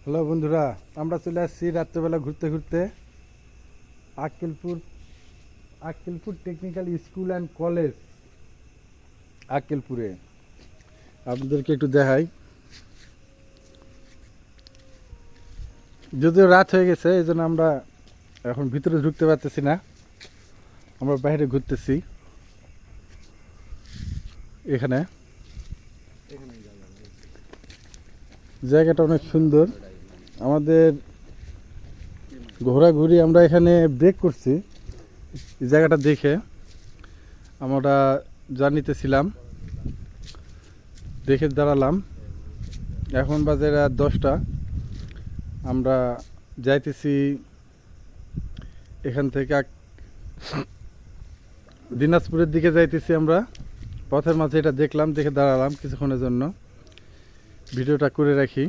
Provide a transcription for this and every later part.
Hello বন্ধুরা, আমরা চলে আসছি রাত্রেবেলা ঘুরতে ঘুরতে Akkelpur Akkelpur technical school and college আক্কেলপুরে। আপনাদেরকে একটু দেখাই, যদিও রাত হয়ে গেছে এই জন্য আমরা এখন ভিতরে ঢুকতে পারতেছি না, আমরা বাইরে ঘুরতেছি। এখানে জায়গাটা অনেক সুন্দর। আমাদের ঘোরাঘুরি আমরা এখানে ব্রেক করছি এই জায়গাটা দেখে। আমরা জার্নিতেছিলাম, দেখে দাঁড়ালাম। এখন বাজে রাত 10টা। আমরা যাইতেছি এখান থেকে দিনাজপুরের দিকে যাইতেছি। আমরা পথের মাঝে এটা দেখলাম, দেখে দাঁড়ালাম কিছুক্ষণের জন্য, ভিডিওটা করে রাখি।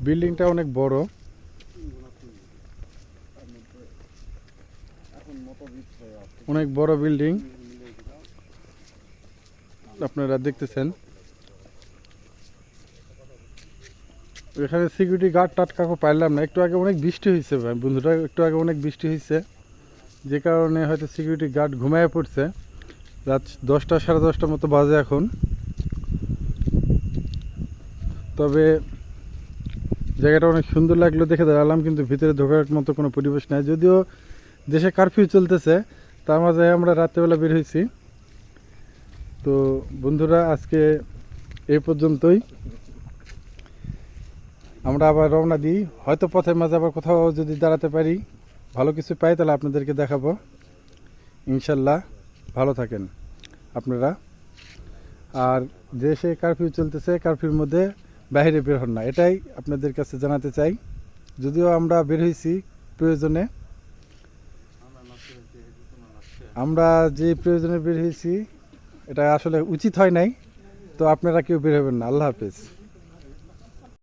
বিল্ডিংটা অনেক বড়, অনেক বড় বিল্ডিং আপনারা দেখতেছেন। এখানে সিকিউরিটি গার্ড টাট কাকু পাইলাম না। একটু আগে অনেক বৃষ্টি হয়েছে ভাই বন্ধুরা, একটু আগে অনেক বৃষ্টি হয়েছে, যে কারণে হয়তো সিকিউরিটি গার্ড ঘুমায় পড়ছে। রাত 10টা সাড়ে 10টার মতো বাজে এখন। তবে জায়গাটা অনেক সুন্দর লাগলো, দেখে দাঁড়ালাম, কিন্তু ভিতরে ঢোকার মতো কোনো পরিবেশ নাই। যদিও দেশে কারফিউ চলতেছে, তার মাঝে আমরা রাত্রেবেলা বের হয়েছি। তো বন্ধুরা, আজকে এই পর্যন্তই। আমরা আবার রওনা দিই, হয়তো পথের মাঝে আবার কোথাও যদি দাঁড়াতে পারি, ভালো কিছু পাই, তাহলে আপনাদেরকে দেখাবো ইনশাল্লাহ। ভালো থাকেন আপনারা। আর দেশে কারফিউ চলতেছে, কারফিউর মধ্যে বাইরে বের হন না, এটাই আপনাদের কাছে জানাতে চাই। যদিও আমরা বের হয়েছি প্রয়োজনে, আমরা যে প্রয়োজনে বের হয়েছি এটা আসলে উচিত হয় নাই। তো আপনারা কেউ বের হবেন না। আল্লাহ হাফেজ।